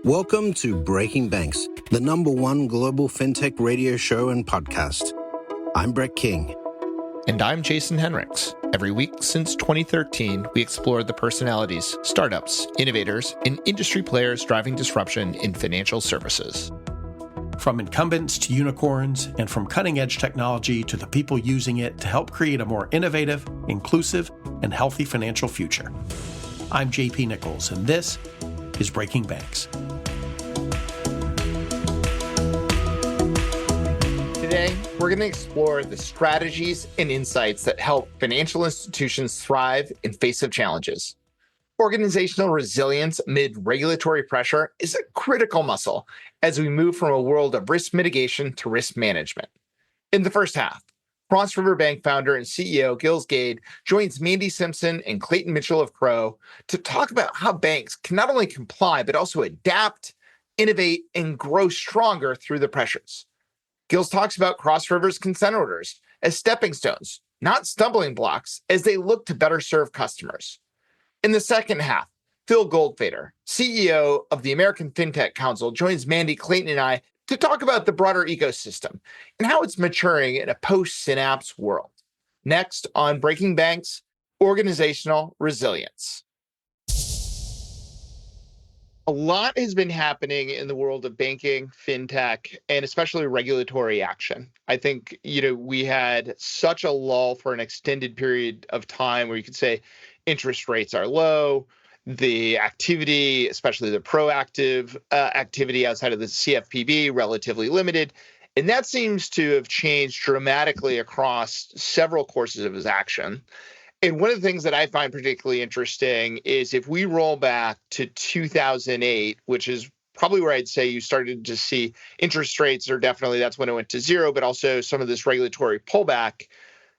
Welcome to Breaking Banks, the #1 global fintech radio show and podcast. I'm Brett King. And I'm Jason Henrichs. Every week since 2013, we explore the personalities, startups, innovators, and industry players driving disruption in financial services. From incumbents to unicorns, and from cutting-edge technology to the people using it to help create a more innovative, inclusive, and healthy financial future. I'm JP Nichols, and this is Breaking Banks. Today, we're going to explore the strategies and insights that help financial institutions thrive in face of challenges. Organizational resilience amid regulatory pressure is a critical muscle as we move from a world of risk mitigation to risk management. In the first half, Cross River Bank founder and CEO Gilles Gade joins Mandi Simpson and Clayton Mitchell of Crowe to talk about how banks can not only comply, but also adapt, innovate, and grow stronger through the pressures. Gilles talks about Cross River's consent orders as stepping stones, not stumbling blocks, as they look to better serve customers. In the second half, Phil Goldfeder, CEO of the American Fintech Council, joins Mandi, Clayton, and I to talk about the broader ecosystem and how it's maturing in a post-Synapse world. Next on Breaking Banks, organizational resilience. A lot has been happening in the world of banking, fintech, and especially regulatory action. I think, we had such a lull for an extended period of time where you could say interest rates are low, the activity, especially the proactive activity outside of the CFPB, relatively limited. And that seems to have changed dramatically across several courses of his action. And one of the things that I find particularly interesting is if we roll back to 2008, which is probably where I'd say you started to see interest rates, or definitely that's when it went to zero, but also some of this regulatory pullback.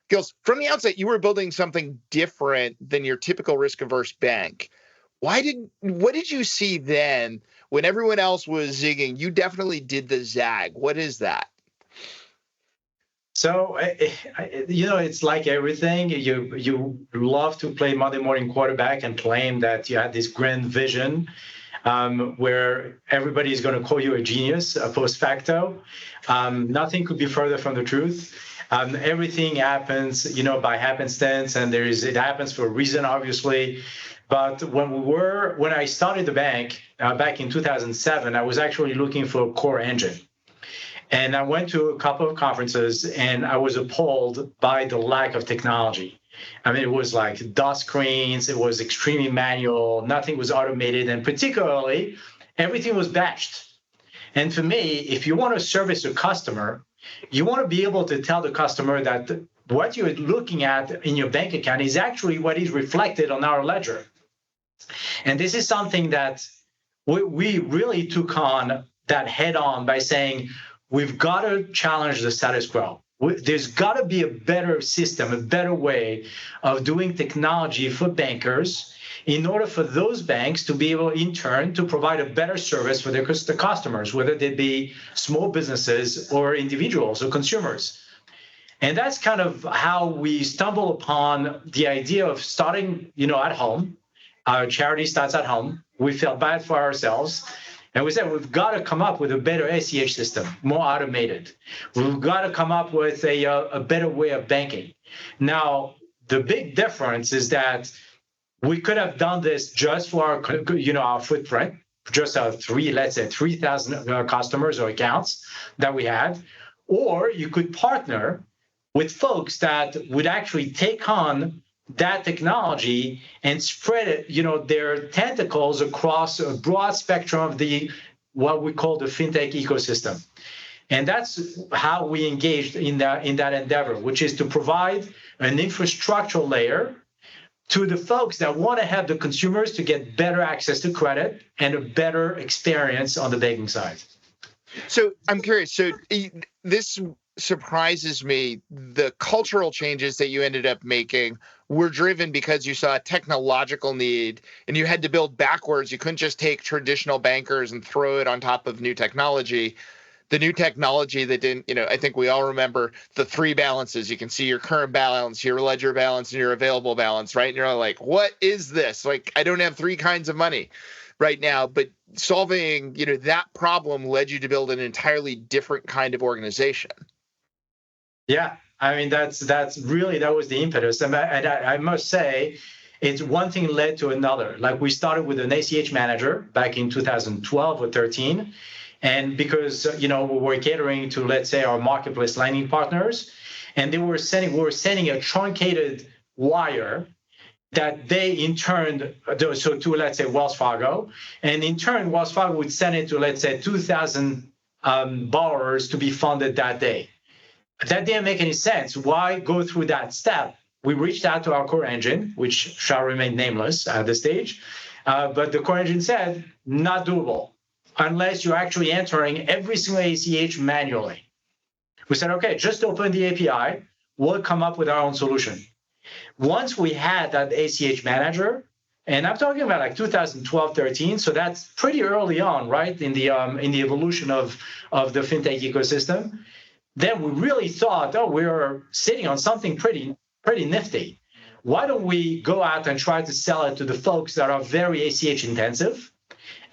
Gilles, from the outset, you were building something different than your typical risk-averse bank. What did you see then when everyone else was zigging? You definitely did the zag. What is that? So, it's like everything. You love to play Monday morning quarterback and claim that you had this grand vision where everybody is going to call you a genius post facto. Nothing could be further from the truth. Everything happens, by happenstance, and it happens for a reason, obviously. But when I started the bank back in 2007, I was actually looking for a core engine. And I went to a couple of conferences, and I was appalled by the lack of technology. I mean, it was like dot screens, it was extremely manual, nothing was automated, and particularly, everything was batched. And for me, if you want to service a customer, you want to be able to tell the customer that what you're looking at in your bank account is actually what is reflected on our ledger. And this is something that we really took on that head on by saying, we've got to challenge the status quo. There's got to be a better system, a better way of doing technology for bankers in order for those banks to be able, in turn, to provide a better service for their customers, whether they be small businesses or individuals or consumers. And that's kind of how we stumble upon the idea of starting, at home. Our charity starts at home. We felt bad for ourselves. And we said, we've got to come up with a better ACH system, more automated. We've got to come up with a better way of banking. Now, the big difference is that we could have done this just for our footprint, just our 3,000 customers or accounts that we had. Or you could partner with folks that would actually take on that technology and spread it, their tentacles across a broad spectrum of what we call the fintech ecosystem. And that's how we engaged in that endeavor, which is to provide an infrastructural layer to the folks that want to have the consumers to get better access to credit and a better experience on the banking side. So I'm curious. So this surprises me. The cultural changes that you ended up making were driven because you saw a technological need and you had to build backwards. You couldn't just take traditional bankers and throw it on top of new technology. The new technology that didn't, I think we all remember the three balances. You can see your current balance, your ledger balance, and your available balance, right? And you're like, what is this? Like, I don't have three kinds of money. right now, but solving, that problem led you to build an entirely different kind of organization. Yeah, I mean that was the impetus, and I must say, it's one thing led to another. Like we started with an ACH manager back in 2012 or 13, and because we were catering to, let's say, our marketplace lending partners, and we were sending a truncated wire that they in turn, so to, let's say, Wells Fargo, and in turn Wells Fargo would send it to, let's say, 2,000 borrowers to be funded that day. That didn't make any sense. Why go through that step? We reached out to our core engine, which shall remain nameless at this stage, but the core engine said, not doable unless you're actually entering every single ACH manually. We said, okay, just open the API. We'll come up with our own solution. Once we had that ACH manager, and I'm talking about like 2012, 13, so that's pretty early on, right, in the evolution of the fintech ecosystem, then we really thought, we're sitting on something pretty nifty. Why don't we go out and try to sell it to the folks that are very ACH intensive,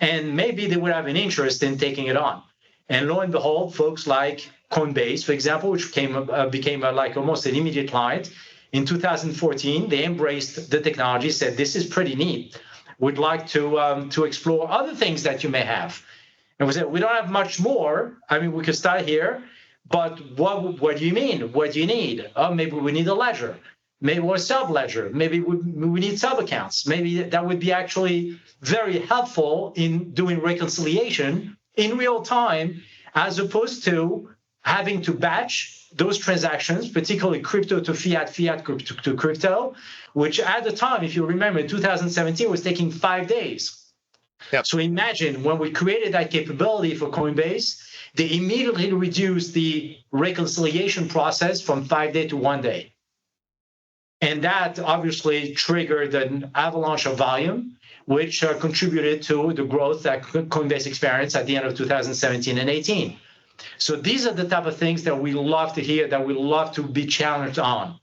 and maybe they would have an interest in taking it on. And lo and behold, folks like Coinbase, for example, which became like almost an immediate client, in 2014, they embraced the technology, said, this is pretty neat. We'd like to explore other things that you may have. And we said, we don't have much more. I mean, we could start here, but what do you mean? What do you need? Oh, maybe we need a ledger. Maybe we're a sub-ledger. Maybe we need sub-accounts. Maybe that would be actually very helpful in doing reconciliation in real time, as opposed to having to batch those transactions, particularly crypto to fiat, fiat to crypto, which at the time, if you remember, in 2017 was taking 5 days. Yep. So imagine when we created that capability for Coinbase, they immediately reduced the reconciliation process from 5 days to 1 day. And that obviously triggered an avalanche of volume, which contributed to the growth that Coinbase experienced at the end of 2017 and 18. So these are the type of things that we love to hear, that we love to be challenged on.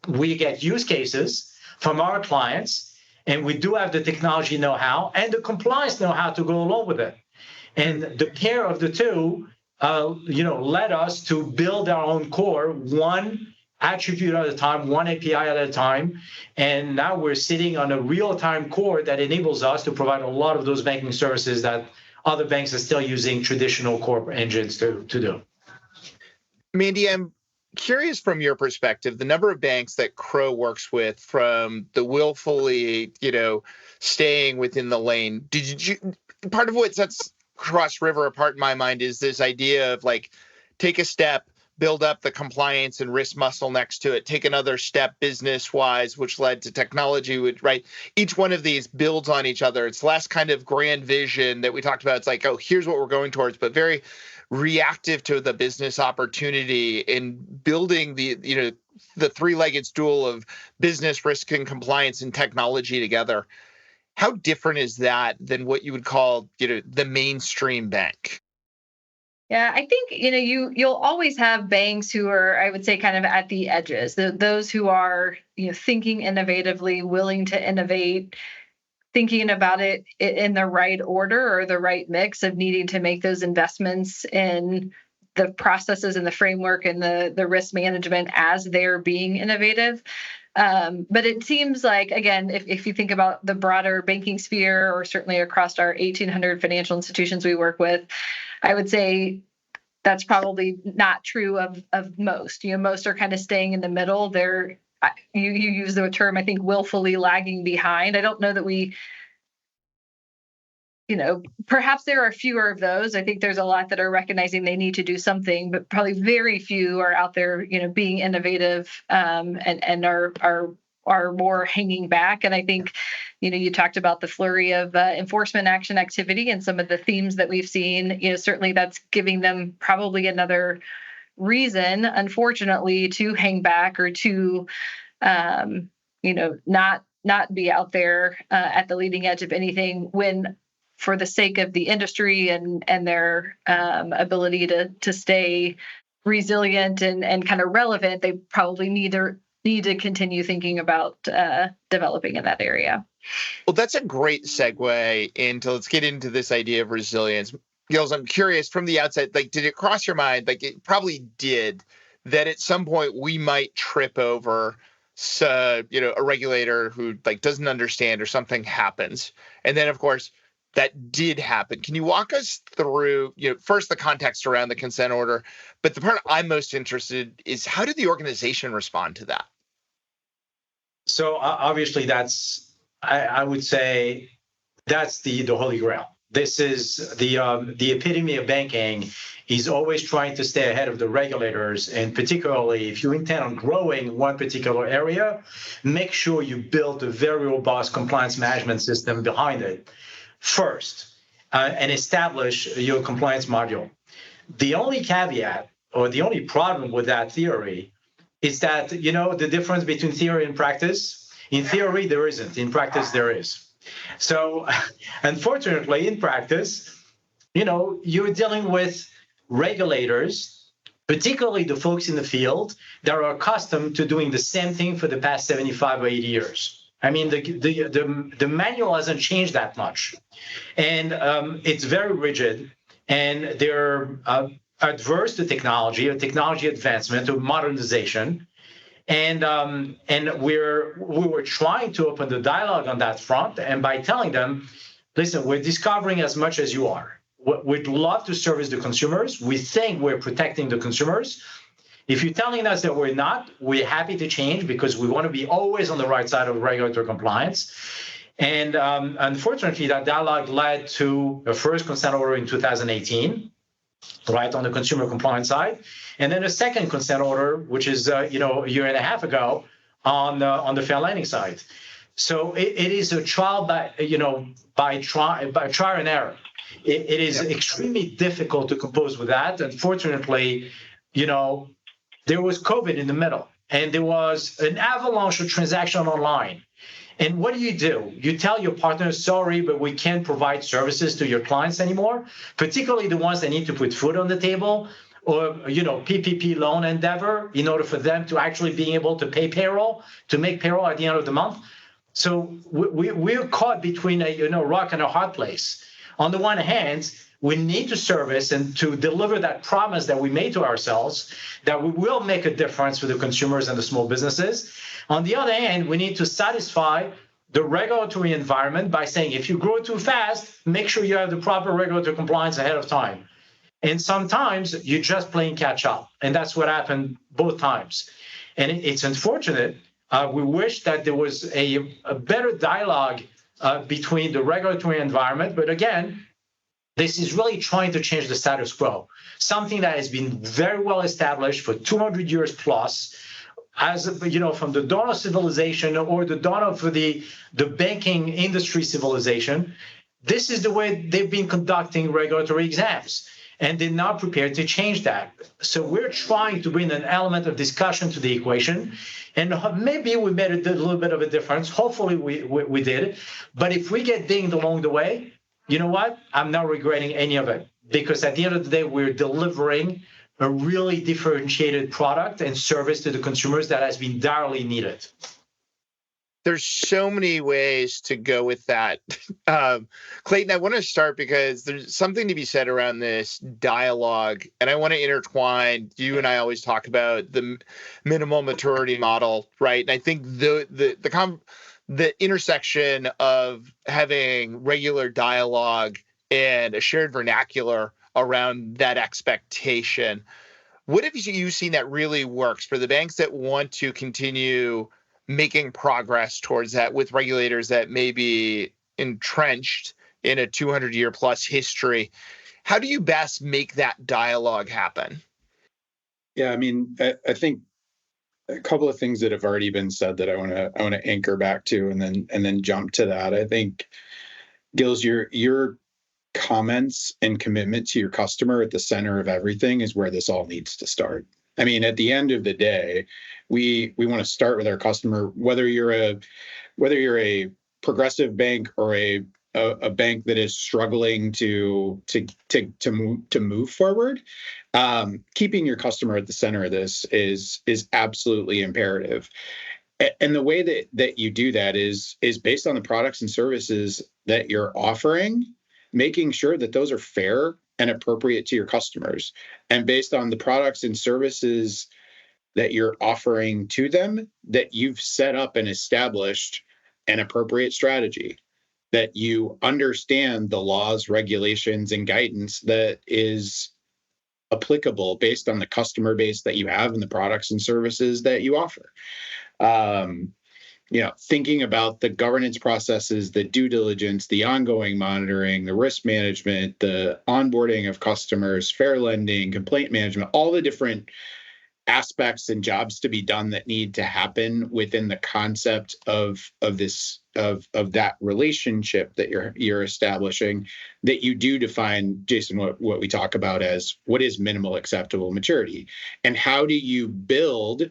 We get use cases from our clients, and we do have the technology know-how and the compliance know-how to go along with it. And the pair of the two, led us to build our own core, one attribute at a time, one API at a time. And now we're sitting on a real-time core that enables us to provide a lot of those banking services that other banks are still using traditional core engines to do. Mandi, I'm curious from your perspective, the number of banks that Crowe works with, from the willfully, staying within the lane. Part of what sets Cross River apart in my mind is this idea of like, take a step, build up the compliance and risk muscle next to it, take another step business-wise, which led to technology, right? Each one of these builds on each other. It's less kind of grand vision that we talked about. It's like, oh, here's what we're going towards, but very reactive to the business opportunity in building the three-legged stool of business, risk, and compliance and technology together. How different is that than what you would call, the mainstream bank? Yeah, I think, you'll always have banks who are, I would say, kind of at the edges, those who are, thinking innovatively, willing to innovate, thinking about it in the right order or the right mix of needing to make those investments in the processes and the framework and the risk management as they're being innovative. But it seems like, again, if you think about the broader banking sphere, or certainly across our 1,800 financial institutions we work with, I would say that's probably not true of most. Most are kind of staying in the middle. You use the term, I think, willfully lagging behind. I don't know that we, perhaps there are fewer of those. I think there's a lot that are recognizing they need to do something, but probably very few are out there, being innovative and are more hanging back. And I think, you talked about the flurry of enforcement action activity and some of the themes that we've seen. Certainly that's giving them probably another reason, unfortunately, to hang back or to, not be out there at the leading edge of anything, when for the sake of the industry and their ability to stay resilient and kind of relevant, they probably need to need to continue thinking about developing in that area. Well, that's a great segue into, let's get into this idea of resilience. Gilles, I'm curious from the outset, like, did it cross your mind, like it probably did, that at some point we might trip over a regulator who like doesn't understand or something happens? And then, of course, that did happen. Can you walk us through, first the context around the consent order, but the part I'm most interested is how did the organization respond to that? So obviously I would say that's the Holy Grail. This is the epitome of banking is always trying to stay ahead of the regulators. And particularly if you intend on growing one particular area, make sure you build a very robust compliance management system behind it first and establish your compliance module. The only caveat or the only problem with that theory is that, the difference between theory and practice. In theory, there isn't. In practice, there is. So, unfortunately, in practice, you're dealing with regulators, particularly the folks in the field that are accustomed to doing the same thing for the past 75 or 80 years. I mean, the manual hasn't changed that much. And it's very rigid, and they're adverse to technology advancement, to modernization. And we were trying to open the dialogue on that front, and by telling them, listen, we're discovering as much as you are. We'd love to service the consumers. We think we're protecting the consumers. If you're telling us that we're not, we're happy to change because we want to be always on the right side of regulatory compliance. And unfortunately, that dialogue led to a first consent order in 2018, right on the consumer compliance side. And then a second consent order, which is a year and a half ago, on the fair lending side. So it is a trial by trial and error. It is extremely difficult to compose with that. Unfortunately, there was COVID in the middle, and there was an avalanche of transaction online. And what do? You tell your partners, sorry, but we can't provide services to your clients anymore, particularly the ones that need to put food on the table, or PPP loan endeavor in order for them to actually being able to pay payroll, to make payroll at the end of the month. So we're caught between a rock and a hard place. On the one hand, we need to service and to deliver that promise that we made to ourselves that we will make a difference for the consumers and the small businesses. On the other hand, we need to satisfy the regulatory environment by saying, if you grow too fast, make sure you have the proper regulatory compliance ahead of time. And sometimes you're just playing catch up. And that's what happened both times. And it's unfortunate. We wish that there was a better dialogue between the regulatory environment. But again, this is really trying to change the status quo, something that has been very well established for 200 years plus, as from the dawn of civilization or the dawn of the banking industry civilization. This is the way they've been conducting regulatory exams, and they're not prepared to change that. So we're trying to bring an element of discussion to the equation, and maybe we made a little bit of a difference. Hopefully we did, but if we get dinged along the way, you know what? I'm not regretting any of it, because at the end of the day, we're delivering a really differentiated product and service to the consumers that has been direly needed. There's so many ways to go with that. Clayton, I want to start because there's something to be said around this dialogue, and I want to intertwine. You and I always talk about the minimal maturity model, right? And I think the intersection of having regular dialogue and a shared vernacular around that expectation. What have you seen that really works for the banks that want to continue making progress towards that with regulators that may be entrenched in a 200-year plus history? How do you best make that dialogue happen? Yeah, I mean, I think a couple of things that have already been said that I want to anchor back to and then jump to that. I think, Gilles, your comments and commitment to your customer at the center of everything is where this all needs to start. I mean, at the end of the day, we want to start with our customer, whether you're a progressive bank or a a bank that is struggling to move forward, keeping your customer at the center of this is absolutely imperative. And the way that you do that is based on the products and services that you're offering, making sure that those are fair and appropriate to your customers, and based on the products and services that you're offering to them, that you've set up and established an appropriate strategy, that you understand the laws, regulations, and guidance that is applicable based on the customer base that you have and the products and services that you offer. Thinking about the governance processes, the due diligence, the ongoing monitoring, the risk management, the onboarding of customers, fair lending, complaint management, all the different aspects and jobs to be done that need to happen within the concept of that relationship that you're establishing, that you do define, Jason, what we talk about as what is minimal acceptable maturity, and how do you build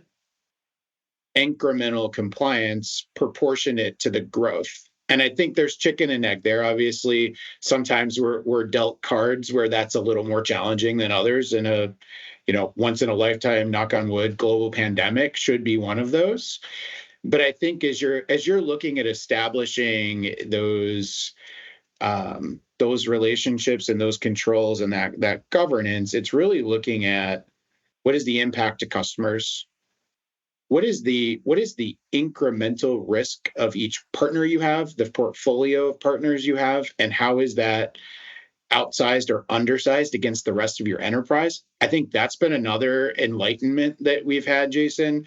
incremental compliance proportionate to the growth. And I think there's chicken and egg there. Obviously, sometimes we're dealt cards where that's a little more challenging than others. And once in a lifetime, knock on wood, global pandemic should be one of those. But I think as you're looking at establishing those relationships and those controls and that governance, it's really looking at what is the impact to customers. What is the incremental risk of each partner you have, the portfolio of partners you have, and how is that outsized or undersized against the rest of your enterprise? I think that's been another enlightenment that we've had, Jason,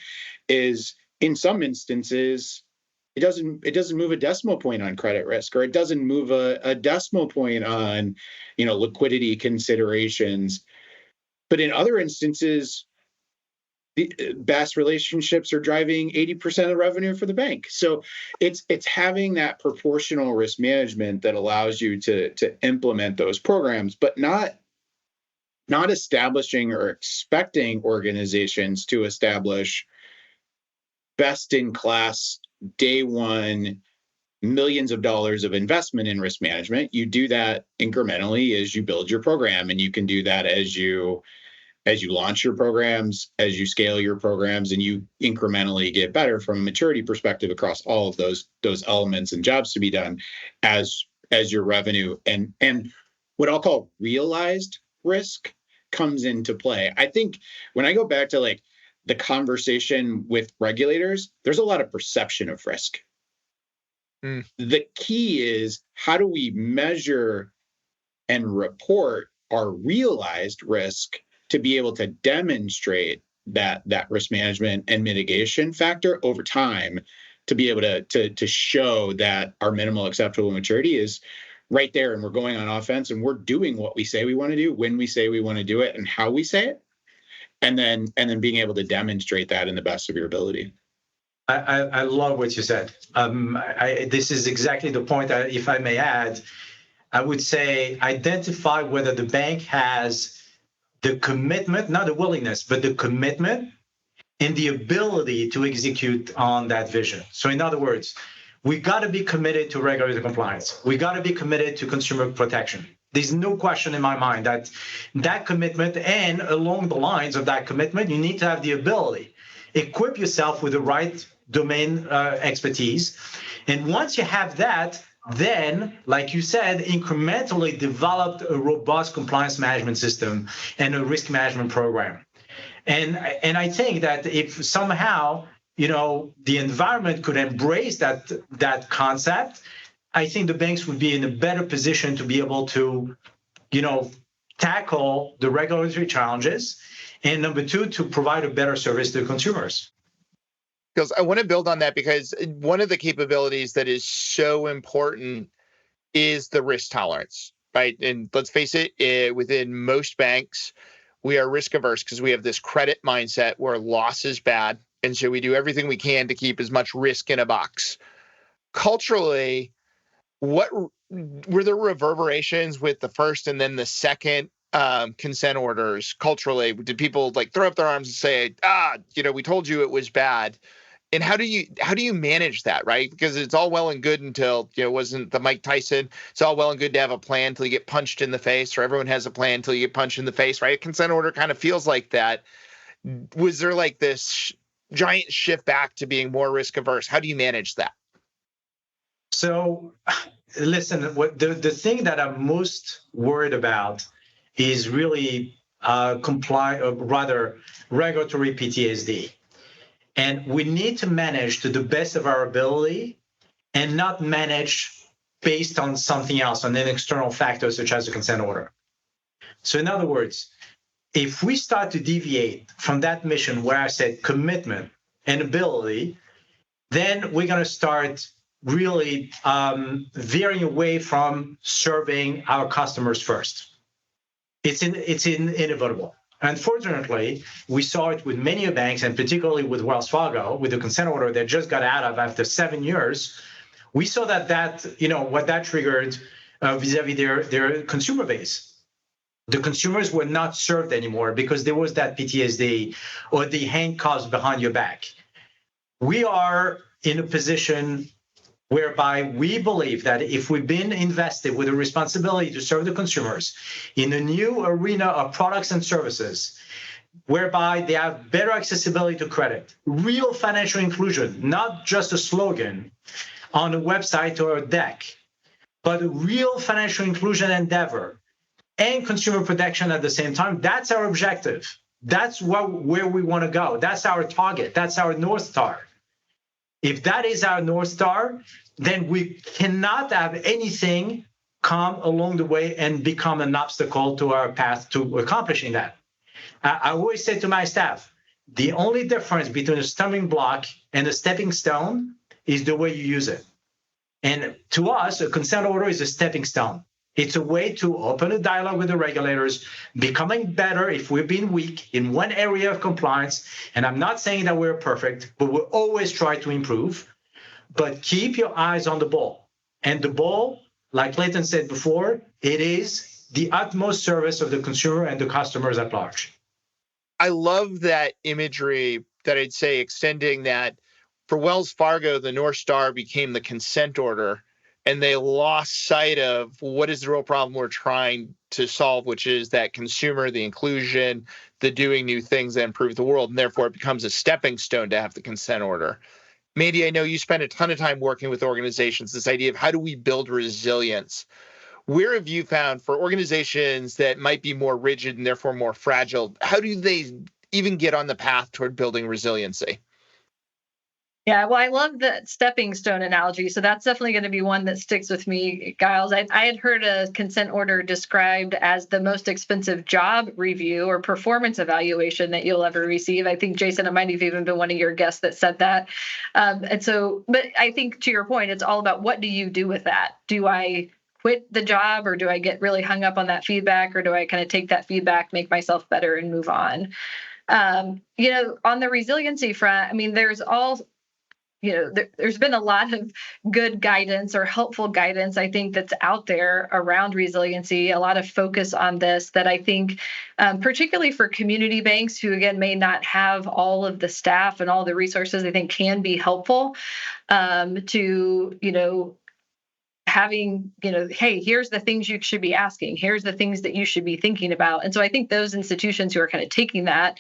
is in some instances, it doesn't move a decimal point on credit risk, or it doesn't move a decimal point on, liquidity considerations. But in other instances, the BaaS relationships are driving 80% of revenue for the bank. So it's having that proportional risk management that allows you to implement those programs, but not establishing or expecting organizations to establish best-in-class, day one, millions of dollars of investment in risk management. You do that incrementally as you build your program, and you can do that as you launch your programs, as you scale your programs, and you incrementally get better from a maturity perspective across all of those elements and jobs to be done as your revenue and what I'll call realized risk comes into play. I think when I go back to the conversation with regulators, there's a lot of perception of risk. The key is, how do we measure and report our realized risk to be able to demonstrate that risk management and mitigation factor over time, to be able to show that our minimal acceptable maturity is right there, and we're going on offense, and we're doing what we say we want to do, when we say we want to do it, and how we say it, and then being able to demonstrate that in the best of your ability. I love what you said. This is exactly the point. If I may add, I would say identify whether the bank has the commitment, not the willingness, but the commitment and the ability to execute on that vision. So in other words, we got to be committed to regulatory compliance. We got to be committed to consumer protection. There's no question in my mind that commitment, and along the lines of that commitment, you need to have the ability, equip yourself with the right domain expertise. And once you have that, then, like you said, incrementally developed a robust compliance management system and a risk management program. And I think that if somehow, the environment could embrace that concept, I think the banks would be in a better position to be able to, tackle the regulatory challenges, and number two, to provide a better service to consumers. Because I want to build on that, because one of the capabilities that is so important is the risk tolerance, right? And let's face it, within most banks, we are risk averse because we have this credit mindset where loss is bad. And so we do everything we can to keep as much risk in a box. Culturally, what were the reverberations with the first and then the second consent orders culturally? Did people throw up their arms and say, we told you it was bad? And how do you manage that, right? Because it's all well and good until, it wasn't the Mike Tyson. It's all well and good to have a plan until you get punched in the face, or everyone has a plan until you get punched in the face, right? A consent order kind of feels like that. Was there like this giant shift back to being more risk averse? How do you manage that? So, listen, the thing that I'm most worried about is really regulatory PTSD. And we need to manage to the best of our ability and not manage based on something else, on an external factor such as a consent order. So in other words, if we start to deviate from that mission where I said commitment and ability, then we're going to start really veering away from serving our customers first. It's inevitable. Unfortunately, we saw it with many banks, and particularly with Wells Fargo, with the consent order that just got out of after 7 years. We saw that what that triggered vis-a-vis their consumer base. The consumers were not served anymore because there was that PTSD or the handcuffs behind your back. We are in a position whereby we believe that if we've been invested with a responsibility to serve the consumers in a new arena of products and services, whereby they have better accessibility to credit, real financial inclusion, not just a slogan on a website or a deck, but a real financial inclusion endeavor and consumer protection at the same time, that's our objective. That's where we want to go. That's our target. That's our North Star. If that is our North Star, then we cannot have anything come along the way and become an obstacle to our path to accomplishing that. I always say to my staff, the only difference between a stumbling block and a stepping stone is the way you use it. And to us, a consent order is a stepping stone. It's a way to open a dialogue with the regulators, becoming better if we've been weak in one area of compliance. And I'm not saying that we're perfect, but we'll always try to improve. But keep your eyes on the ball. And the ball, like Clayton said before, it is the utmost service of the consumer and the customers at large. I love that imagery that I'd say extending that for Wells Fargo, the North Star became the consent order. And they lost sight of what is the real problem we're trying to solve, which is that consumer, the inclusion, the doing new things that improve the world. And therefore, it becomes a stepping stone to have the consent order. Mandi, I know you spend a ton of time working with organizations, this idea of how do we build resilience? Where have you found for organizations that might be more rigid and therefore more fragile, how do they even get on the path toward building resiliency? Yeah, well, I love the stepping stone analogy. So that's definitely going to be one that sticks with me, Giles. I had heard a consent order described as the most expensive job review or performance evaluation that you'll ever receive. I think, Jason, it might have even been one of your guests that said that. But I think to your point, it's all about what do you do with that? Do I quit the job, or do I get really hung up on that feedback, or do I kind of take that feedback, make myself better, and move on? On the resiliency front, I mean, there's been a lot of good guidance or helpful guidance, I think, that's out there around resiliency, a lot of focus on this that I think, particularly for community banks who, again, may not have all of the staff and all the resources, I think can be helpful to, having, hey, here's the things you should be asking. Here's the things that you should be thinking about. And so I think those institutions who are kind of taking that,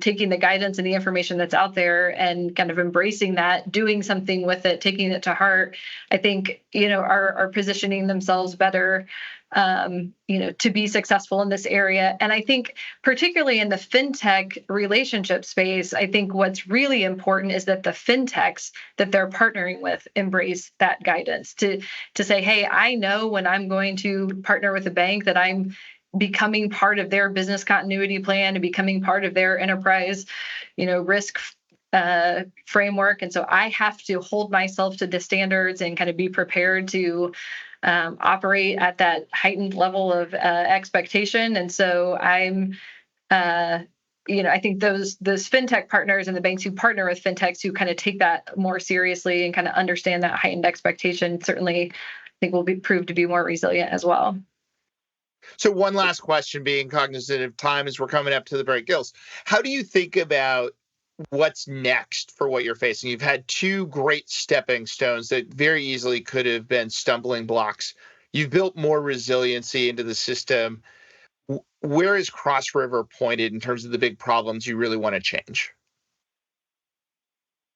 taking the guidance and the information that's out there and kind of embracing that, doing something with it, taking it to heart, I think, are positioning themselves better, to be successful in this area. And I think particularly in the fintech relationship space, I think what's really important is that the fintechs that they're partnering with embrace that guidance to say, hey, I know when I'm going to partner with a bank that I'm becoming part of their business continuity plan and becoming part of their enterprise, risk framework. And so I have to hold myself to the standards and kind of be prepared to operate at that heightened level of expectation. And so I think those fintech partners and the banks who partner with fintechs who kind of take that more seriously and kind of understand that heightened expectation certainly, I think, will prove to be more resilient as well. So one last question, being cognizant of time as we're coming up to the break. Gilles, how do you think about what's next for what you're facing. You've had two great stepping stones that very easily could have been stumbling blocks. You've built more resiliency into the system. Where is Cross River pointed in terms of the big problems you really want to change?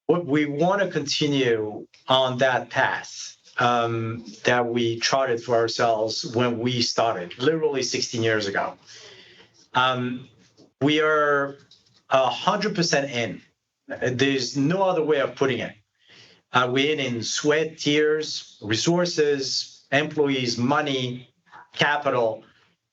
We want to continue on that path that we charted for ourselves when we started, literally 16 years ago. We are 100% in. There's no other way of putting it. We're in sweat, tears, resources, employees, money, capital,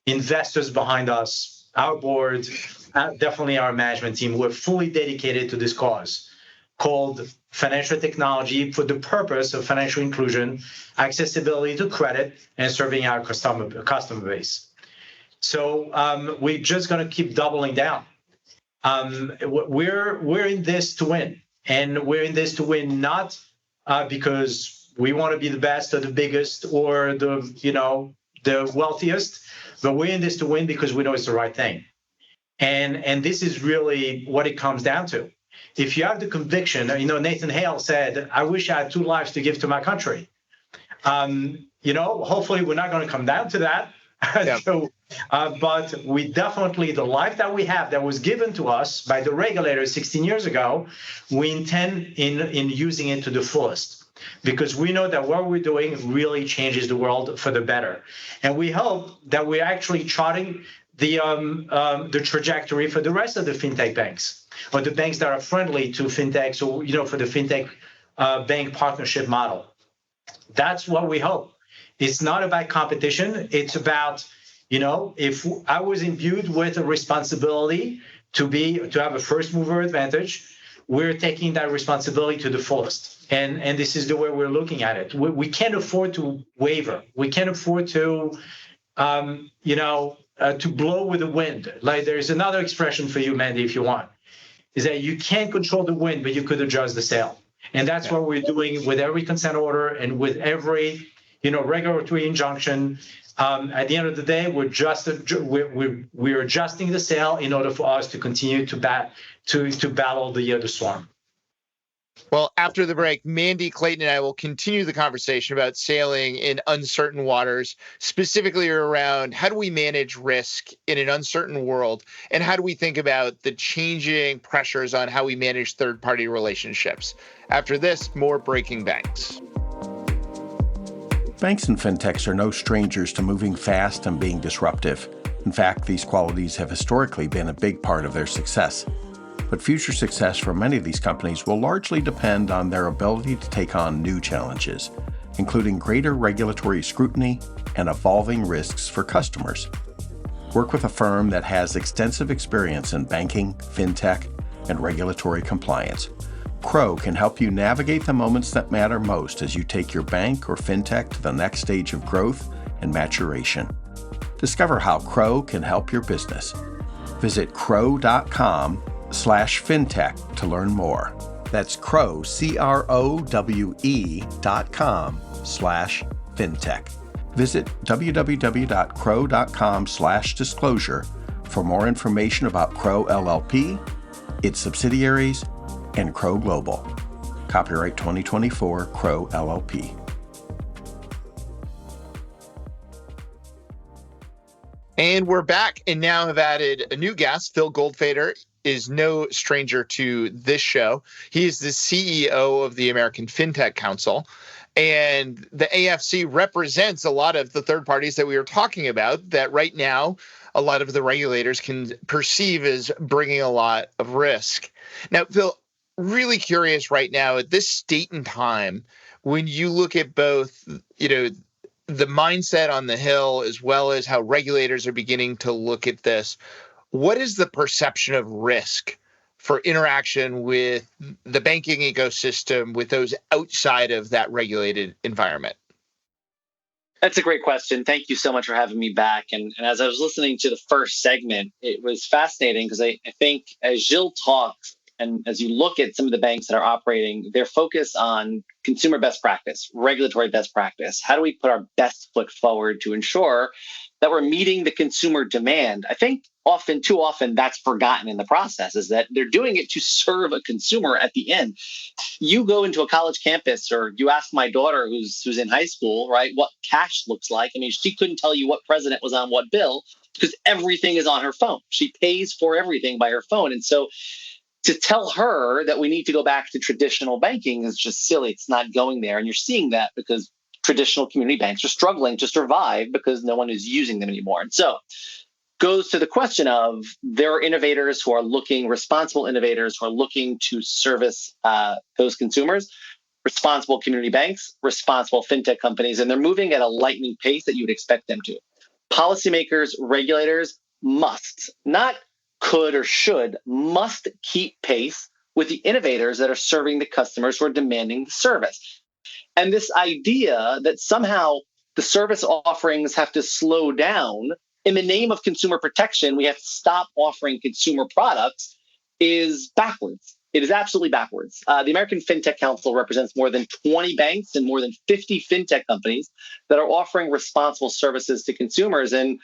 investors behind us, our board, definitely our management team. We're fully dedicated to this cause called financial technology for the purpose of financial inclusion, accessibility to credit, and serving our customer base. So we're just going to keep doubling down. We're in this to win, and we're in this to win not because we want to be the best or the biggest or the wealthiest, but we're in this to win because we know it's the right thing. And this is really what it comes down to. If you have the conviction, Nathan Hale said, "I wish I had 2 lives to give to my country." Hopefully we're not going to come down to that. Yeah. But we definitely, the life that we have that was given to us by the regulators 16 years ago, we intend in using it to the fullest, because we know that what we're doing really changes the world for the better. And we hope that we're actually charting the trajectory for the rest of the fintech banks, or the banks that are friendly to fintechs, or for the fintech bank partnership model. That's what we hope. It's not about competition. It's about, if I was imbued with a responsibility to have a first mover advantage, we're taking that responsibility to the fullest. And this is the way we're looking at it. We can't afford to waver. We can't afford to, to blow with the wind. Like, there's another expression for you, Mandi, if you want, is that you can't control the wind, but you could adjust the sail. And that's what we're doing with every consent order and with every regulatory injunction. At the end of the day, we're adjusting the sail in order for us to continue to battle the storm. Well, after the break, Mandi, Clayton, and I will continue the conversation about sailing in uncertain waters, specifically around how do we manage risk in an uncertain world, and how do we think about the changing pressures on how we manage third-party relationships. After this, more Breaking Banks. Banks and fintechs are no strangers to moving fast and being disruptive. In fact, these qualities have historically been a big part of their success. But future success for many of these companies will largely depend on their ability to take on new challenges, including greater regulatory scrutiny and evolving risks for customers. Work with a firm that has extensive experience in banking, fintech, and regulatory compliance. Crowe can help you navigate the moments that matter most as you take your bank or fintech to the next stage of growth and maturation. Discover how Crowe can help your business. Visit crowe.com/fintech to learn more. That's Crowe, CROWE.com/fintech. Visit www.crowe.com/disclosure for more information about Crowe LLP, its subsidiaries, and Crowe Global. Copyright 2024, Crowe LLP. And we're back, and now have added a new guest. Phil Goldfeder is no stranger to this show. He is the CEO of the American Fintech Council, and the AFC represents a lot of the third parties that we were talking about that right now a lot of the regulators can perceive as bringing a lot of risk. Now, Phil, really curious right now at this state and time, when you look at both, the mindset on the Hill as well as how regulators are beginning to look at this, what is the perception of risk for interaction with the banking ecosystem, with those outside of that regulated environment? That's a great question. Thank you so much for having me back. And as I was listening to the first segment, it was fascinating because I think as Gilles talks, and as you look at some of the banks that are operating, they're focused on consumer best practice, regulatory best practice. How do we put our best foot forward to ensure that we're meeting the consumer demand? I think too often that's forgotten in the process, is that they're doing it to serve a consumer at the end. You go into a college campus, or you ask my daughter who's in high school, right, what cash looks like. I mean, she couldn't tell you what president was on what bill because everything is on her phone. She pays for everything by her phone. And so to tell her that we need to go back to traditional banking is just silly. It's not going there. And you're seeing that because traditional community banks are struggling to survive because no one is using them anymore. And so goes to the question of, there are innovators who are looking, responsible innovators who are looking to service those consumers, responsible community banks, responsible fintech companies, and they're moving at a lightning pace that you would expect them to. Policymakers, regulators must, not could or should, must keep pace with the innovators that are serving the customers who are demanding the service. And this idea that somehow the service offerings have to slow down in the name of consumer protection, we have to stop offering consumer products, is backwards. It is absolutely backwards. The American Fintech Council represents more than 20 banks and more than 50 fintech companies that are offering responsible services to consumers. And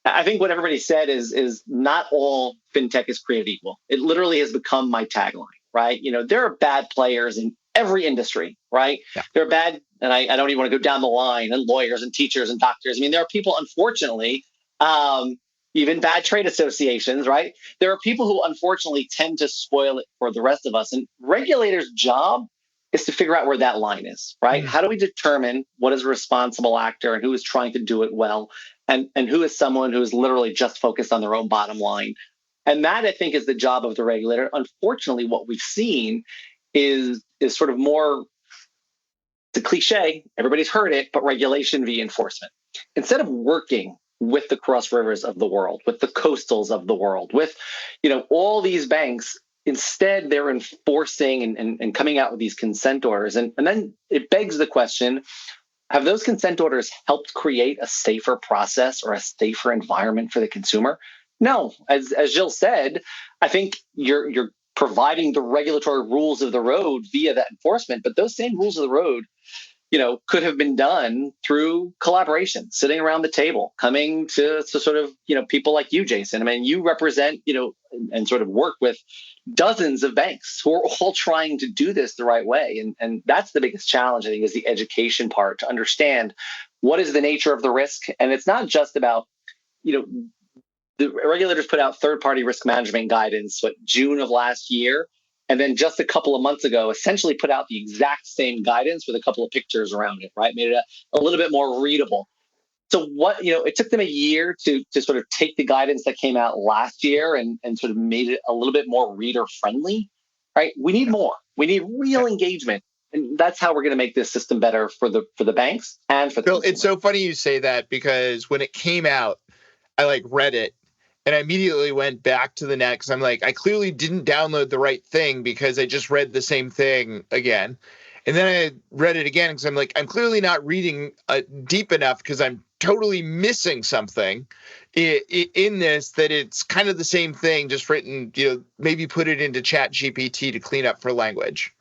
I think what everybody said is not all fintech is created equal. It literally has become my tagline, right? You know, there are bad players in every industry, right? Yeah. There are bad, and I don't even want to go down the line, and lawyers and teachers and doctors. I mean, there are people, unfortunately, even bad trade associations, right? There are people who unfortunately tend to spoil it for the rest of us. And regulators' job is to figure out where that line is, right? How do we determine what is a responsible actor and who is trying to do it well, and who is someone who is literally just focused on their own bottom line? And that, I think, is the job of the regulator. Unfortunately, what we've seen is sort of more, it's a cliche, everybody's heard it, but regulation v. enforcement. Instead of working with the Cross Rivers of the world, with the coastals of the world, with, you know, all these banks, instead they're enforcing and coming out with these consent orders. And then it begs the question, have those consent orders helped create a safer process or a safer environment for the consumer? No. As Gilles said, I think you're providing the regulatory rules of the road via that enforcement, but those same rules of the road, you know, could have been done through collaboration, sitting around the table, coming to sort of, you know, people like you, Jason. I mean, you represent, you know, and sort of work with dozens of banks who are all trying to do this the right way. And that's the biggest challenge, I think, is the education part, to understand what is the nature of the risk. And it's not just about, you know, the regulators put out third-party risk management guidance, June of last year. And then just a couple of months ago, essentially put out the exact same guidance with a couple of pictures around it, right? Made it a little bit more readable. So what, you know, it took them a year to sort of take the guidance that came out last year and sort of made it a little bit more reader friendly, right? We need more. We need real engagement. And that's how we're going to make this system better for the banks and for the Bill, it's so funny you say that, because when it came out, I read it. And I immediately went back to the net because I'm like, I clearly didn't download the right thing because I just read the same thing again. And then I read it again because I'm like, I'm clearly not reading deep enough because I'm totally missing something in this, that it's kind of the same thing, just written, you know, maybe put it into Chat GPT to clean up for language.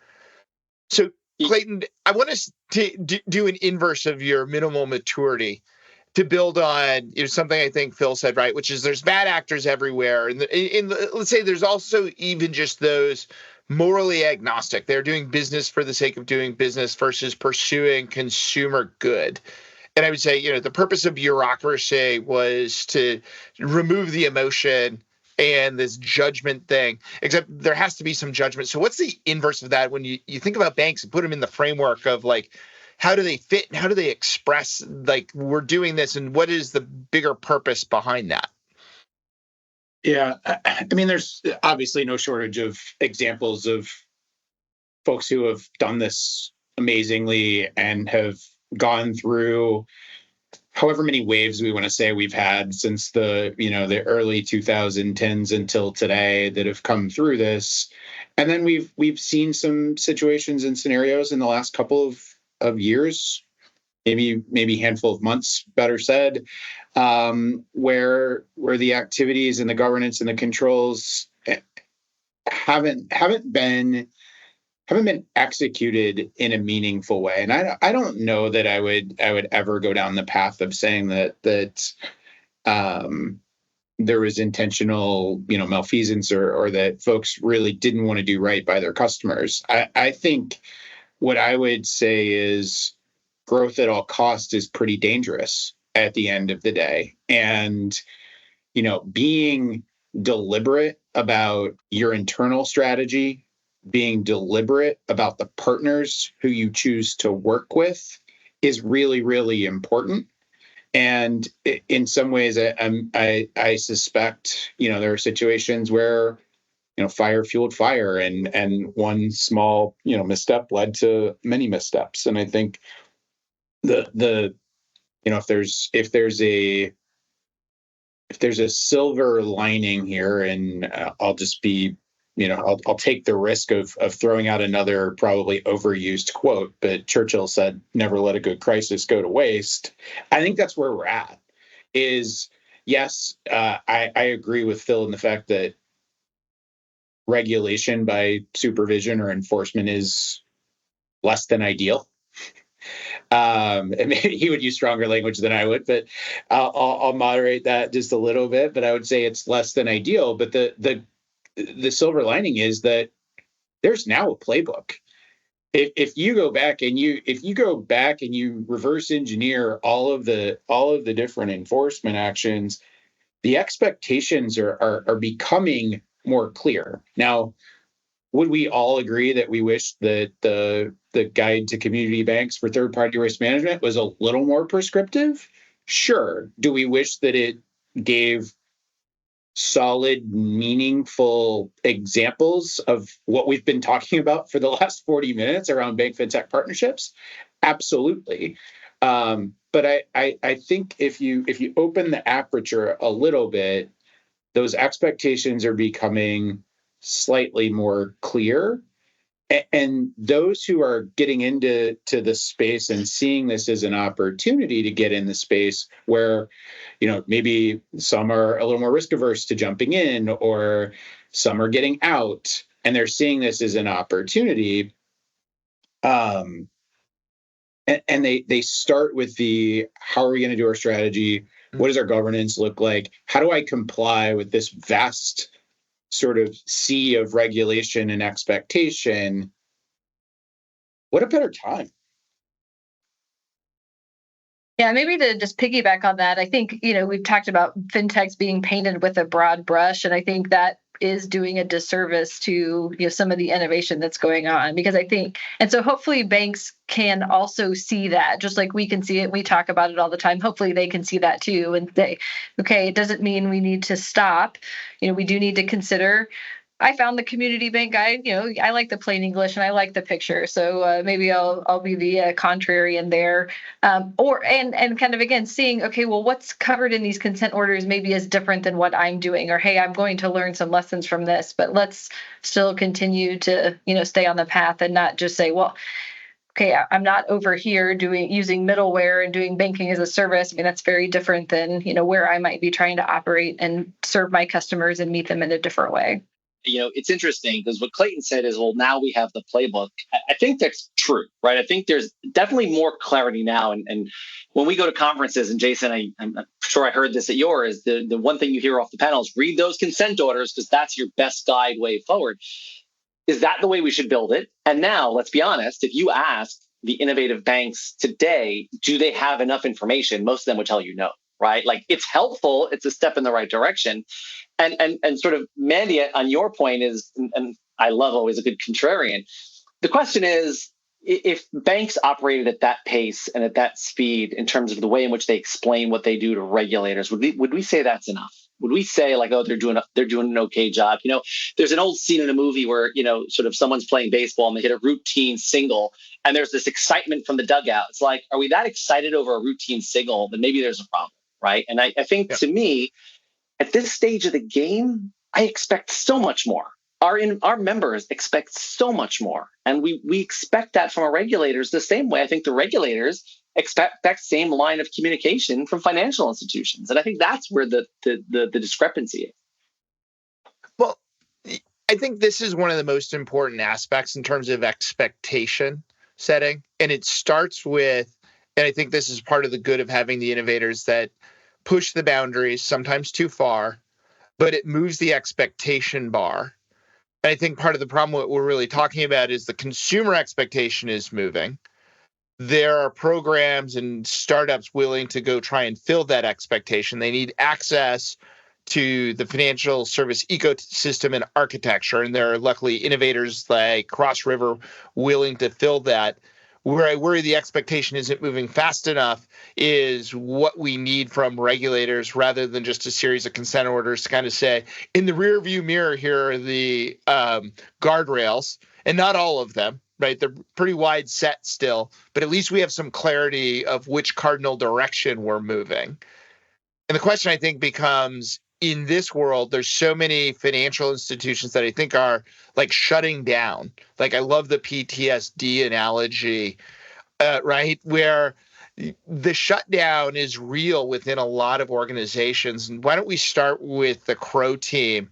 So, Clayton, I want us to do an inverse of your minimal maturity, to build on, you know, something I think Phil said, right, which is there's bad actors everywhere. And let's say there's also even just those morally agnostic. They're doing business for the sake of doing business versus pursuing consumer good. And I would say, you know, the purpose of bureaucracy was to remove the emotion and this judgment thing, except there has to be some judgment. So what's the inverse of that when you think about banks and put them in the framework of, like, how do they fit and how do they express, like, we're doing this, and what is the bigger purpose behind that? Yeah, I mean, there's obviously no shortage of examples of folks who have done this amazingly and have gone through however many waves we want to say we've had since the early 2010s until today that have come through this. And then we've seen some situations and scenarios in the last couple of years, maybe handful of months, better said, where the activities and the governance and the controls haven't been executed in a meaningful way. And I don't know that I would ever go down the path of saying that there was intentional, malfeasance or that folks really didn't want to do right by their customers. I think what I would say is growth at all costs is pretty dangerous at the end of the day. And, being deliberate about your internal strategy, being deliberate about the partners who you choose to work with is really, really important. And in some ways, I suspect, there are situations where, fire fueled fire, and one small, misstep led to many missteps. And I think if there's a silver lining here, and I'll just be, I'll take the risk of throwing out another probably overused quote, but Churchill said, "Never let a good crisis go to waste." I think that's where we're at. Is yes, I agree with Phil in the fact that regulation by supervision or enforcement is less than ideal. And maybe he would use stronger language than I would, but I'll moderate that just a little bit. But I would say it's less than ideal. But the silver lining is that there's now a playbook. If you go back and you reverse engineer all of the different enforcement actions, the expectations are becoming more clear. Now, would we all agree that we wish that the guide to community banks for third-party risk management was a little more prescriptive? Sure. Do we wish that it gave solid, meaningful examples of what we've been talking about for the last 40 minutes around bank fintech partnerships? Absolutely. But I think if you open the aperture a little bit, those expectations are becoming slightly more clear. And those who are getting into the space and seeing this as an opportunity to get in the space where, maybe some are a little more risk averse to jumping in, or some are getting out, and they're seeing this as an opportunity. And they start with how are we going to do our strategy? What does our governance look like? How do I comply with this vast sort of sea of regulation and expectation? What a better time. Yeah, maybe to just piggyback on that, I think, we've talked about fintechs being painted with a broad brush, and I think that is doing a disservice to some of the innovation that's going on, because I think, and so hopefully banks can also see that, just like we can see it. We talk about it all the time. Hopefully they can see that too and say, okay, it doesn't mean we need to stop. We do need to consider. I found the community bank guide. I like the plain English and I like the picture. So maybe I'll be the contrarian there, and kind of again seeing, okay, well, what's covered in these consent orders maybe is different than what I'm doing, or hey, I'm going to learn some lessons from this, but let's still continue to stay on the path and not just say, well, okay, I'm not over here using middleware and doing banking as a service. I mean, that's very different than where I might be trying to operate and serve my customers and meet them in a different way. It's interesting because what Clayton said is, well, now we have the playbook. I think that's true, right? I think there's definitely more clarity now. And when we go to conferences, and Jason, I'm sure I heard this at yours, the one thing you hear off the panel is read those consent orders because that's your best guide way forward. Is that the way we should build it? And now, let's be honest, if you ask the innovative banks today, do they have enough information? Most of them would tell you no, right? Like, it's helpful. It's a step in the right direction. And sort of, Mandi, on your point is, and I love always a good contrarian, the question is, if banks operated at that pace and at that speed in terms of the way in which they explain what they do to regulators, would we say that's enough? Would we say like, oh, they're doing an okay job? There's an old scene in a movie where, sort of someone's playing baseball and they hit a routine single and there's this excitement from the dugout. It's like, are we that excited over a routine single? Then maybe there's a problem, right? And I think to me, at this stage of the game, I expect so much more. Our members expect so much more. And we expect that from our regulators the same way I think the regulators expect that same line of communication from financial institutions. And I think that's where the discrepancy is. Well, I think this is one of the most important aspects in terms of expectation setting. And it starts with, and I think this is part of the good of having the innovators that push the boundaries, sometimes too far, but it moves the expectation bar. And I think part of the problem, what we're really talking about, is the consumer expectation is moving. There are programs and startups willing to go try and fill that expectation. They need access to the financial service ecosystem and architecture. And there are luckily innovators like Cross River willing to fill that. Where I worry the expectation isn't moving fast enough is what we need from regulators, rather than just a series of consent orders to kind of say, in the rear view mirror, here are the guardrails, and not all of them, right? They're pretty wide set still, but at least we have some clarity of which cardinal direction we're moving. And the question, I think, becomes, in this world, there's so many financial institutions that I think are like shutting down. Like, I love the PTSD analogy, right? Where the shutdown is real within a lot of organizations. And why don't we start with the Crowe team?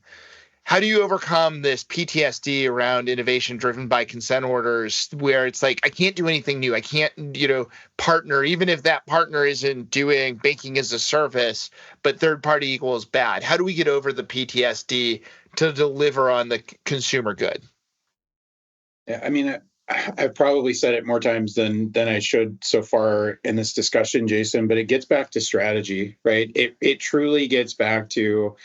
How do you overcome this PTSD around innovation driven by consent orders, where it's like, I can't do anything new. I can't, partner, even if that partner isn't doing banking as a service, but third party equals bad. How do we get over the PTSD to deliver on the consumer good? Yeah, I mean, I've probably said it more times than I should so far in this discussion, Jason, but it gets back to strategy, right? It truly gets back to,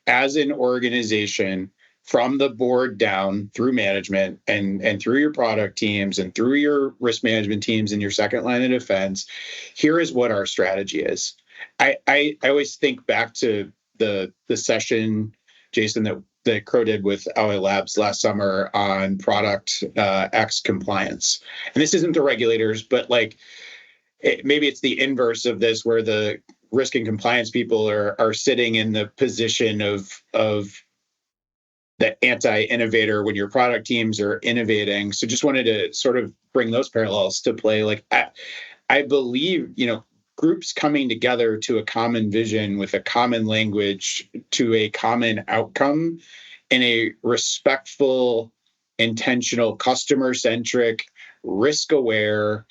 as an organization, from the board down through management and through your product teams and through your risk management teams and your second line of defense, here is what our strategy is. I always think back to the session, Jason, that Crowe did with Alloy Labs last summer on product X compliance. And this isn't the regulators, but maybe it's the inverse of this, where the risk and compliance people are sitting in the position of the anti-innovator when your product teams are innovating. So just wanted to sort of bring those parallels to play. I believe, groups coming together to a common vision with a common language to a common outcome in a respectful, intentional, customer-centric, risk-aware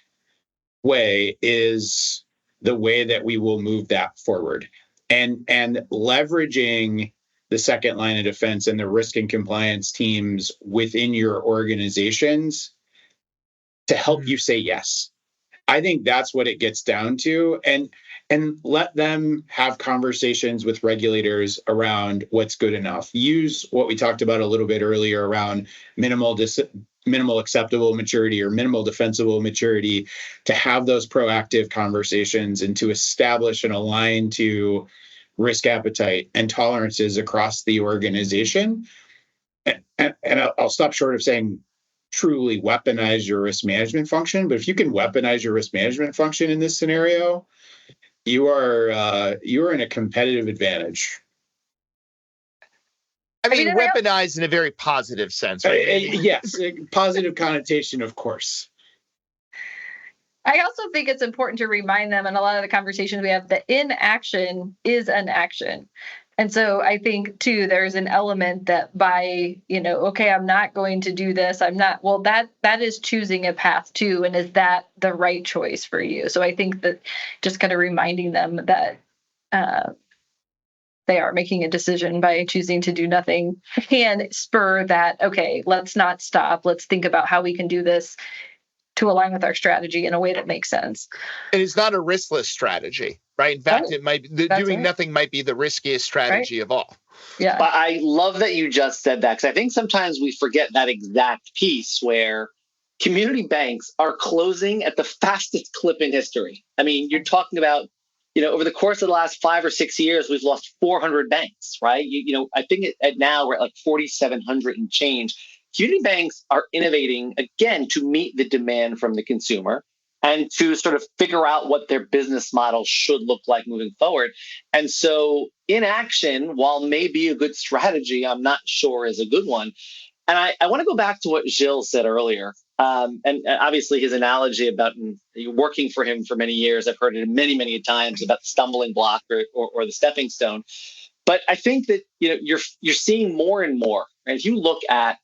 way is the way that we will move that forward. And leveraging the second line of defense and the risk and compliance teams within your organizations to help you say yes. I think that's what it gets down to. And let them have conversations with regulators around what's good enough. Use what we talked about a little bit earlier around minimal acceptable maturity or minimal defensible maturity to have those proactive conversations and to establish and align to risk appetite and tolerances across the organization. And I'll stop short of saying truly weaponize your risk management function. But if you can weaponize your risk management function in this scenario, you are in a competitive advantage. I mean, weaponized in a very positive sense, right? Yes, positive connotation, of course. I also think it's important to remind them, in a lot of the conversations we have, that inaction is an action. And so I think, too, there's an element that by, okay, I'm not going to do this. I'm not. Well, that is choosing a path, too. And is that the right choice for you? So I think that just kind of reminding them that they are making a decision by choosing to do nothing can spur that, okay, let's not stop. Let's think about how we can do this to align with our strategy in a way that makes sense. And it's not a riskless strategy, right? In fact, it might be doing nothing might be the riskiest strategy of all. Yeah. But I love that you just said that, because I think sometimes we forget that exact piece where community banks are closing at the fastest clip in history. I mean, you're talking about, over the course of the last 5 or 6 years, we've lost 400 banks, right? I think at now we're at 4,700 and change. Community banks are innovating, again, to meet the demand from the consumer and to sort of figure out what their business model should look like moving forward. And so inaction, while maybe a good strategy, I'm not sure is a good one. And I want to go back to what Gilles said earlier. And obviously his analogy about working for him for many years, I've heard it many, many times about the stumbling block or the stepping stone. But I think that you're seeing more and more. And if you look at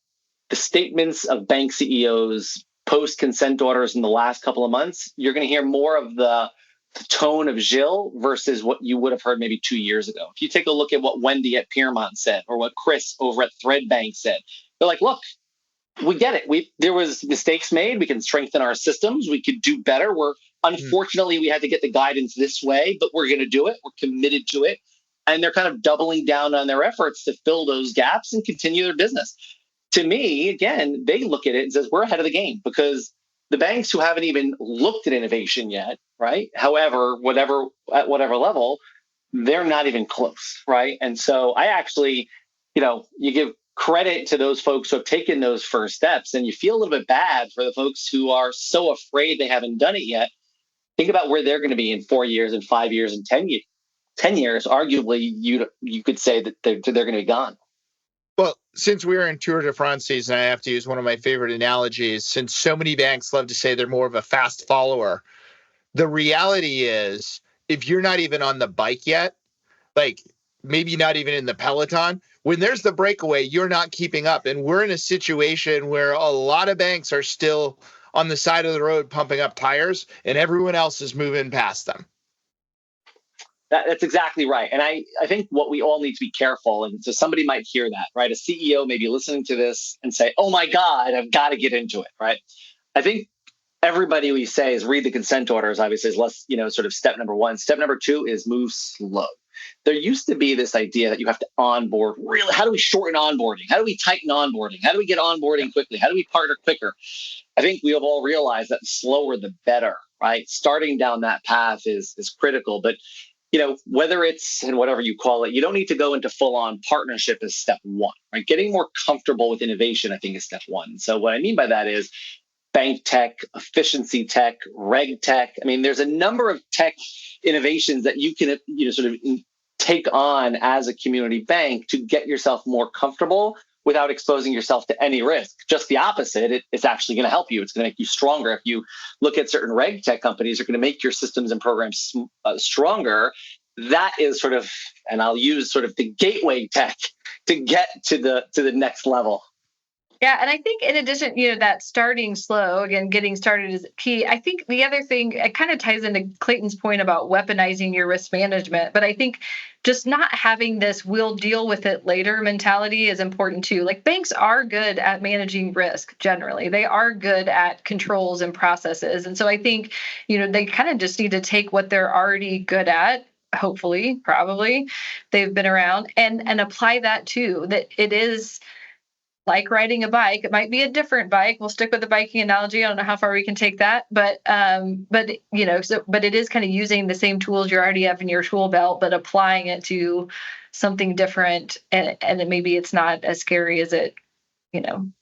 the statements of bank CEOs post consent orders in the last couple of months, you're going to hear more of the the tone of Gilles versus what you would have heard maybe 2 years ago. If you take a look at what Wendy at Piermont said or what Chris over at Threadbank said, they're like, look, we get it. There was mistakes made. We can strengthen our systems. We could do better. Unfortunately, we had to get the guidance this way, but we're going to do it. We're committed to it. And they're kind of doubling down on their efforts to fill those gaps and continue their business. To me, again, they look at it and says, we're ahead of the game because the banks who haven't even looked at innovation yet, right? However, at whatever level, they're not even close, right? And so I actually, you give credit to those folks who have taken those first steps, and you feel a little bit bad for the folks who are so afraid they haven't done it yet. Think about where they're going to be in 4 years, and 5 years, and 10 years. 10 years, arguably, you could say that they're going to be gone. Well, since we're in Tour de France season, I have to use one of my favorite analogies. Since so many banks love to say they're more of a fast follower, the reality is if you're not even on the bike yet, like maybe not even in the peloton, when there's the breakaway, you're not keeping up. And we're in a situation where a lot of banks are still on the side of the road pumping up tires and everyone else is moving past them. That's exactly right. And I think what we all need to be careful, and so somebody might hear that, right? A CEO may be listening to this and say, oh my God, I've got to get into it, right? I think everybody we say is read the consent orders, obviously, is less, sort of step number one. Step number two is move slow. There used to be this idea that you have to onboard. Really, how do we shorten onboarding? How do we tighten onboarding? How do we get onboarding quickly? How do we partner quicker? I think we have all realized that the slower the better, right? Starting down that path is critical. But whether it's in whatever you call it, you don't need to go into full-on partnership as step one, right? Getting more comfortable with innovation, I think, is step one. So what I mean by that is bank tech, efficiency tech, reg tech. I mean, there's a number of tech innovations that you can, sort of take on as a community bank to get yourself more comfortable without exposing yourself to any risk. Just the opposite, it's actually going to help you. It's going to make you stronger. If you look at certain reg tech companies, are going to make your systems and programs stronger. That is sort of, and I'll use sort of the gateway tech to get to the next level. Yeah, and I think in addition, that starting slow, again, getting started is key. I think the other thing, it kind of ties into Clayton's point about weaponizing your risk management, but I think just not having this we'll deal with it later mentality is important too. Like banks are good at managing risk generally. They are good at controls and processes. And so I think, they kind of just need to take what they're already good at, hopefully, probably, they've been around, and apply that too, that it is like riding a bike. It might be a different bike. We'll stick with the biking analogy. I don't know how far we can take that, but it is kind of using the same tools you already have in your tool belt, but applying it to something different. And maybe it's not as scary as it,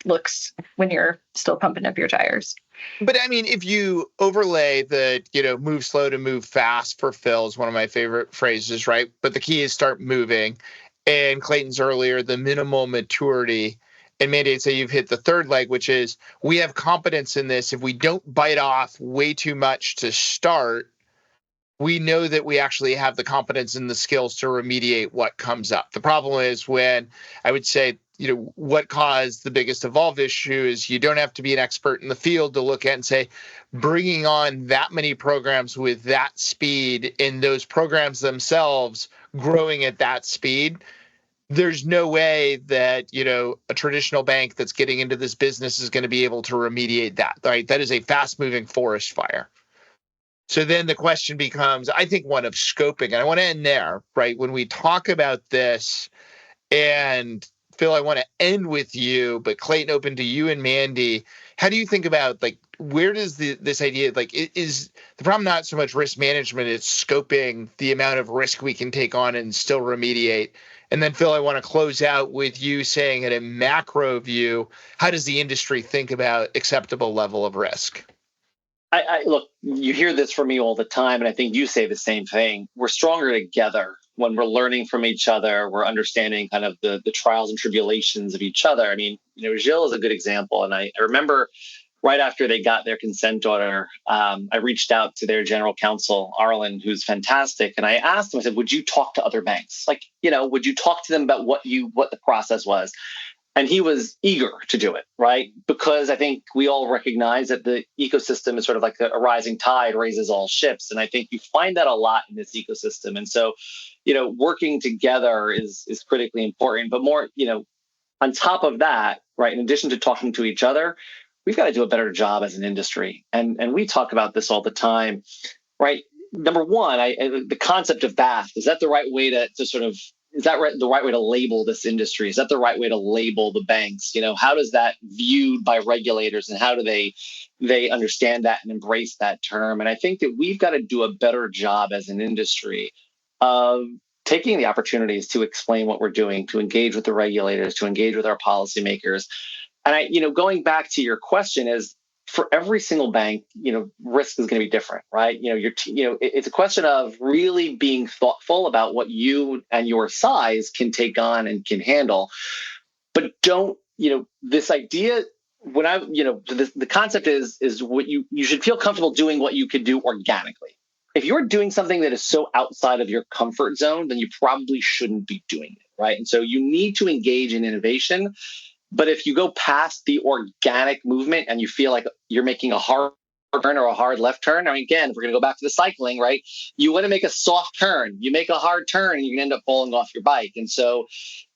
looks when you're still pumping up your tires. But I mean, if you overlay the, move slow to move fast for Phil is one of my favorite phrases, right? But the key is start moving. And Clayton's earlier, the minimal maturity. And Mandi, I'd say you've hit the third leg, which is we have competence in this. If we don't bite off way too much to start, we know that we actually have the competence and the skills to remediate what comes up. The problem is when I would say, what caused the biggest evolve issue is you don't have to be an expert in the field to look at and say, bringing on that many programs with that speed and those programs themselves growing at that speed, there's no way that, a traditional bank that's getting into this business is going to be able to remediate that, right? That is a fast-moving forest fire. So then the question becomes, I think, one of scoping. And I want to end there, right? When we talk about this, and Phil, I want to end with you, but Clayton, open to you and Mandi. How do you think about, where does this idea, is the problem not so much risk management, it's scoping the amount of risk we can take on and still remediate? And then, Phil, I want to close out with you saying at a macro view, how does the industry think about acceptable level of risk? I look, you hear this from me all the time, and I think you say the same thing. We're stronger together when we're learning from each other. We're understanding kind of the trials and tribulations of each other. I mean, Gilles is a good example. And I remember right after they got their consent order, I reached out to their general counsel, Arlen, who's fantastic. And I asked him, I said, would you talk to other banks? Would you talk to them about what the process was? And he was eager to do it, right? Because I think we all recognize that the ecosystem is sort of like a rising tide raises all ships. And I think you find that a lot in this ecosystem. And so, working together is critically important. But more, on top of that, right, in addition to talking to each other, we've got to do a better job as an industry. And we talk about this all the time, right? Number one, the concept of BAF, is that the right way to sort of, is that the right way to label this industry? Is that the right way to label the banks? How does that viewed by regulators, and how do they understand that and embrace that term? And I think that we've got to do a better job as an industry of taking the opportunities to explain what we're doing, to engage with the regulators, to engage with our policymakers. And going back to your question is, for every single bank, risk is going to be different, right? It's a question of really being thoughtful about what you and your size can take on and can handle. But don't, this idea, the concept is what you should feel comfortable doing what you could do organically. If you're doing something that is so outside of your comfort zone, then you probably shouldn't be doing it, right? And so you need to engage in innovation. But if you go past the organic movement and you feel like you're making a hard turn or a hard left turn, again, if we're going to go back to the cycling, right? You want to make a soft turn. You make a hard turn and you're going to end up falling off your bike. And so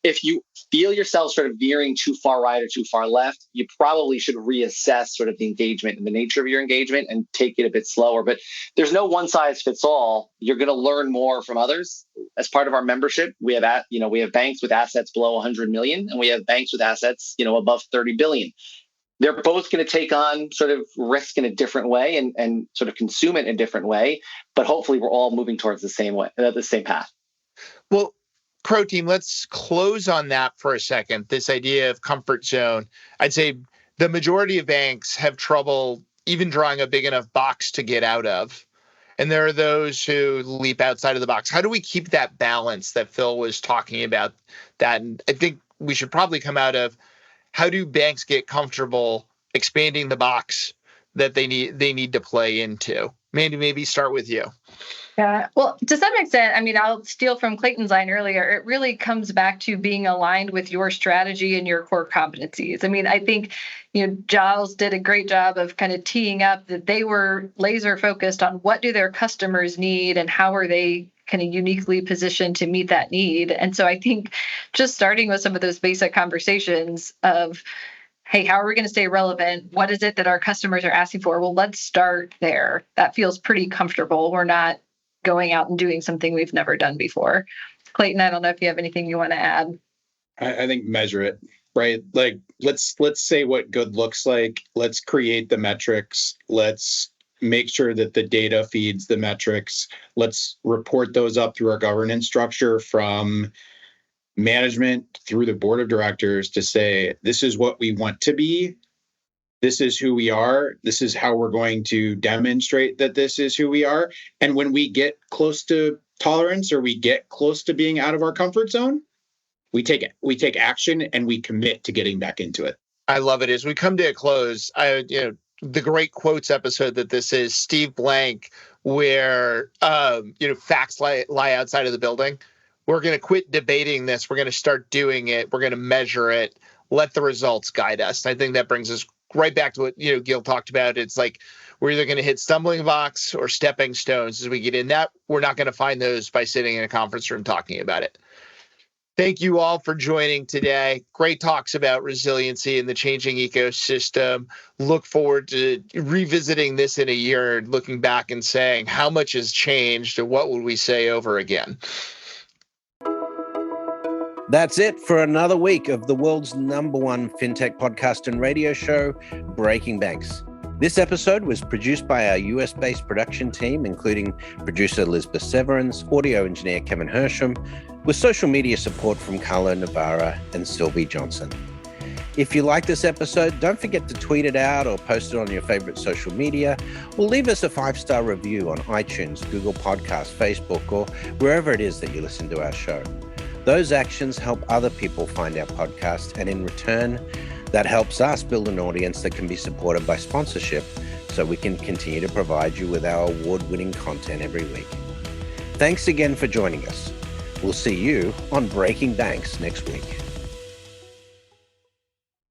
if you feel yourself sort of veering too far right or too far left, you probably should reassess sort of the engagement and the nature of your engagement and take it a bit slower. But there's no one size fits all. You're going to learn more from others. As part of our membership, we have banks with assets below 100 million, and we have banks with assets, above 30 billion. They're both going to take on sort of risk in a different way and sort of consume it in a different way. But hopefully we're all moving towards the same way, the same path. Well, Crowe team, let's close on that for a second. This idea of comfort zone. I'd say the majority of banks have trouble even drawing a big enough box to get out of. And there are those who leap outside of the box. How do we keep that balance that Phil was talking about? That, and I think we should probably come out of, how do banks get comfortable expanding the box that they need to play into? Mandi, maybe start with you. Yeah, well, to some extent, I'll steal from Clayton's line earlier. It really comes back to being aligned with your strategy and your core competencies. I think, Giles did a great job of kind of teeing up that they were laser focused on what do their customers need and how are they kind of uniquely positioned to meet that need. And so I think just starting with some of those basic conversations of, hey, how are we going to stay relevant? What is it that our customers are asking for? Well, let's start there. That feels pretty comfortable. We're not going out and doing something we've never done before. Clayton, I don't know if you have anything you want to add. I think measure it, right? Like let's say what good looks like. Let's create the metrics. Let's make sure that the data feeds the metrics. Let's report those up through our governance structure from management through the board of directors to say, this is what we want to be. This is who we are. This is how we're going to demonstrate that this is who we are. And when we get close to tolerance or we get close to being out of our comfort zone, we take action and we commit to getting back into it. I love it. As we come to a close, the great quotes episode that this is, Steve Blank, where facts lie outside of the building. We're going to quit debating this. We're going to start doing it. We're going to measure it. Let the results guide us. I think that brings us right back to what Gil talked about. It's like we're either going to hit stumbling blocks or stepping stones as we get in that. We're not going to find those by sitting in a conference room talking about it. Thank you all for joining today. Great talks about resiliency and the changing ecosystem. Look forward to revisiting this in a year, looking back and saying how much has changed and what would we say over again. That's it for another week of the world's #1 fintech podcast and radio show, Breaking Banks. This episode was produced by our US-based production team, including producer Elizabeth Severance, audio engineer Kevin Hersham, with social media support from Carlo Navarra and Sylvie Johnson. If you like this episode, don't forget to tweet it out or post it on your favorite social media, or leave us a 5-star review on iTunes, Google Podcasts, Facebook, or wherever it is that you listen to our show. Those actions help other people find our podcast, and in return, that helps us build an audience that can be supported by sponsorship so we can continue to provide you with our award-winning content every week. Thanks again for joining us. We'll see you on Breaking Banks next week.